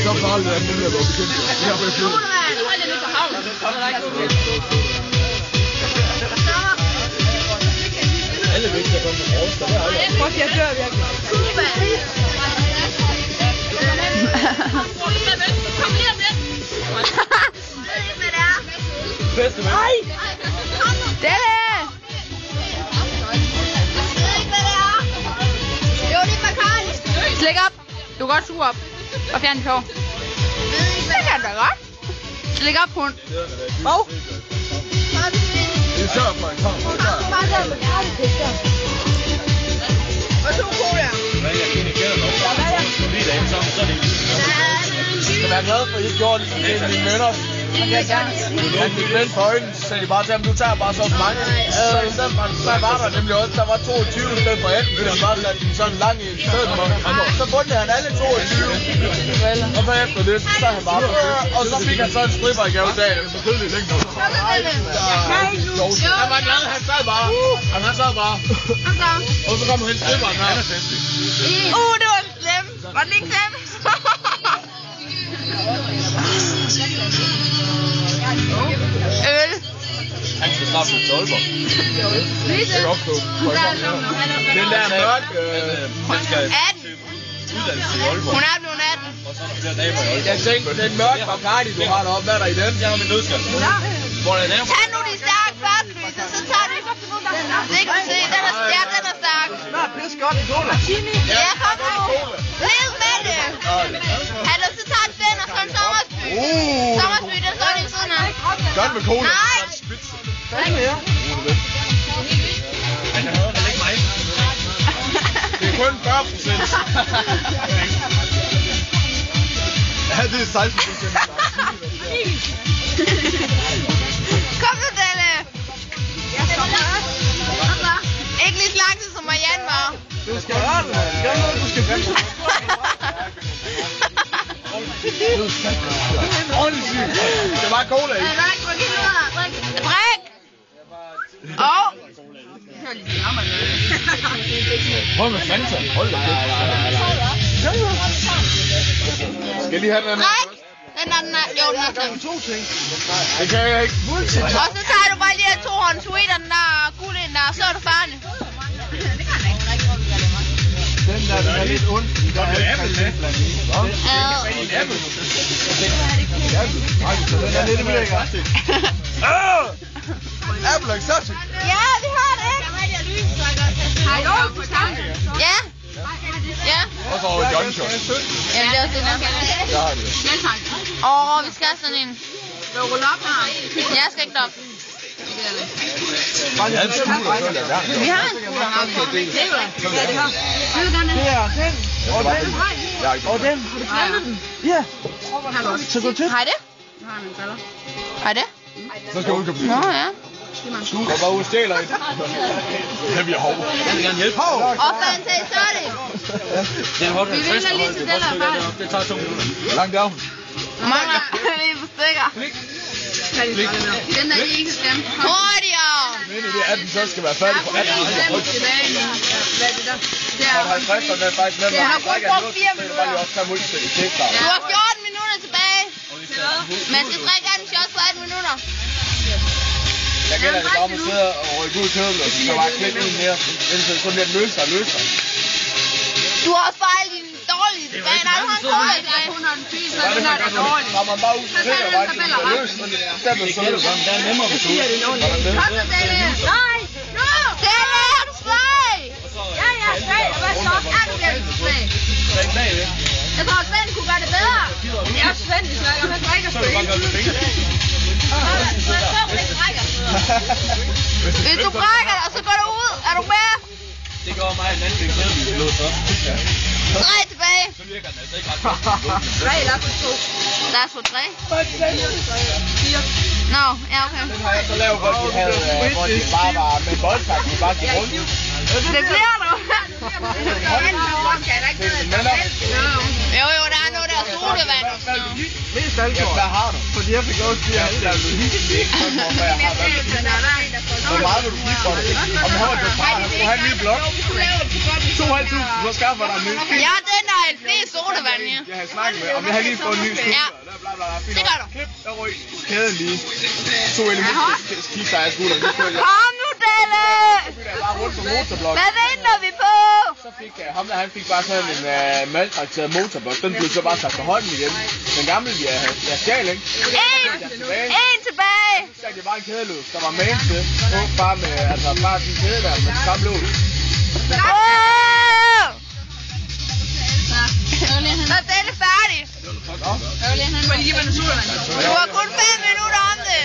Så farligt er det nemlig at være bekendt. Det har været flyttet. Alle væk, der kommer med Rosted. Prøv at jeg dør virkelig. Kom lige om lidt. Jeg ved ikke, hvad det er. Bedste ven. Ej! Delle! Jeg ved ikke, hvad det er. Jo, det er Bacardi. Slik op. Du kan godt suge op. Og fjerne dit hår. Det kan du da godt. Slik op, hund. Hov! Det er sjovt for en tom. Og 2 cola. Jeg skal være glad for, at I gjorde det. Det er mine venner. Han fik blind for øjnene, så sagde de bare til ham, du tager bare så mange. Så var der nemlig også, der var 22 i stedet for 18, fordi han bare satte den sådan lang i stedet for. Så bundte han alle 22. Og bagefter det, så sagde han bare, og så fik han så en stripper i gave dagen. Selvfølgelig længe nok. Han var glad, han sad bare. Han sad bare. Og så kom han stripperen her. Det var slemt. Var det ikke slemt? Øl. Han skal starte med Tolber. Det er opstå. Den der mørk, den skal 18. uddannelse i Aalborg. Hun er blevet 18. Og så er der flere damer i Aalborg. Jeg tænkte, den mørke Bacardi, du har deroppe, hvad er der i den? Jeg har min nødskal. Hvor er den? Tag nu de stærke først, Louise, så tager du. Det kan du se, den er stærk. Nå, pisse godt i cola. Ja, kom nu. Led med det. Hallo, så tager du den, og så en Sommersby. Sommersby, den står lige ved siden af. Godt med cola. Nej. Hvad mere? Men jeg hader vel ikke mig. Det er kun 40%. Ja, det er 16%. Kom nu, Delle. Ikke lige så lang tid som Marianne var. Du skal gøre det. Gør noget, du skal finde. Ordentligt sygt. Det var cola i. Drik. Og. Prøv med Fanta. Hold da kæft. Skal jeg lige have den her? Drik. Den er, jo, den er slemt. Det kan jeg ikke. Og så tager du bare lige af 2 hånd sweet, og den der guld ind der, så er du færdig. Den der, den er lidt ond. Der er apple med. Apple. Den er lidt ulækker. Apple exotic. Ja, vi har det, ikke? Ja. Ja. Og så over John Shot. Jamen, det er også det der. Jeg har det. Vi skal have sådan en. Jeg skal ikke op. Bare lige en smule, så er det der. Vi har en scooter her. Det er den. Og den. Og den. Har du den? Ja. Så gå til. Har I det? Har I det? Så skal jeg udkøbe det. Nå, ja. Du går bare ud og stjæler et. Det bliver hårdt. Jeg vil gerne hjælpe. Og fandt så er det. Vi venter lige til den her fejl. Det tager 2 minutter. Langt af. Mangler lige på stykker. Den der ikke stemt. Hurtigere! Men det er, at den så skal være færdig på 18 minutter. Hvad er det der? Og 50, og den er faktisk nemt. Den har kun brugt 4 minutter. Bare lige også tage muldstændig kæft. Du har 14 minutter tilbage. Man skal drikke af den shot på 18 minutter. Jeg gælder det bare om at sidde og rykke ud i kødlet, og så bare klippe ud mere. Indtil så bliver den løsere og løsere. Du har også fejlet din dårlige tilbage. Nej, du har en cola tilbage. Så kommer man bare ud til og bare løs, og der bliver så løs. Det er nemmere hvis du ud. Kom så, Delle. Nej! Nu! Delle, har du slag? Ja, slag. Hvad så? Er du virkelig slag? Jeg tror, at Svend kunne gøre det bedre. Det er også Svend, hvis han drikker slag. Hvis du brækker dig, så går du ud. Er du med? Det går mig en anden kedelig blod så. 3 tilbage. Så virker den altså ikke ret godt. 3 eller 2. Der er så 3. 4. Nå, ja, okay. Den har jeg så lavet, hvor de bare var med boldtak, de bare gik rundt. Det bliver du. Jo, der er noget der sodavand og sådan noget. Mest alkohol. Hvad har du? Fordi jeg fik også sige, at jeg er det er ikke sådan, hvorfor jeg har været. Hvor meget vil du give for det? Om han var desperat, han skulle have en ny blok. 2.500, så skaffer der en ny. Ja, den der er flest sodavand, ja. Jeg har snakket med, om jeg har lige fået en ny studie. Ja. Det gør du. Klip, der røg kæden lige. 2 elementer skifter jeg skulderen. Kom nu, Dalle! Så fik jeg bare rundt på motorblok. Hvad venter vi på? Så fik ham der, han fik bare sådan en maltrakteret motorblok. Den blev så bare sat på hånden igen. Den gamle, jeg stjal, ikke? En tilbage! Så satte jeg bare en kædeløs, der var main til. Bare med, altså bare sådan en kæde der, med den samme lås. Så er Dalle færdig. Nå? Du har kun 5 minutter om det.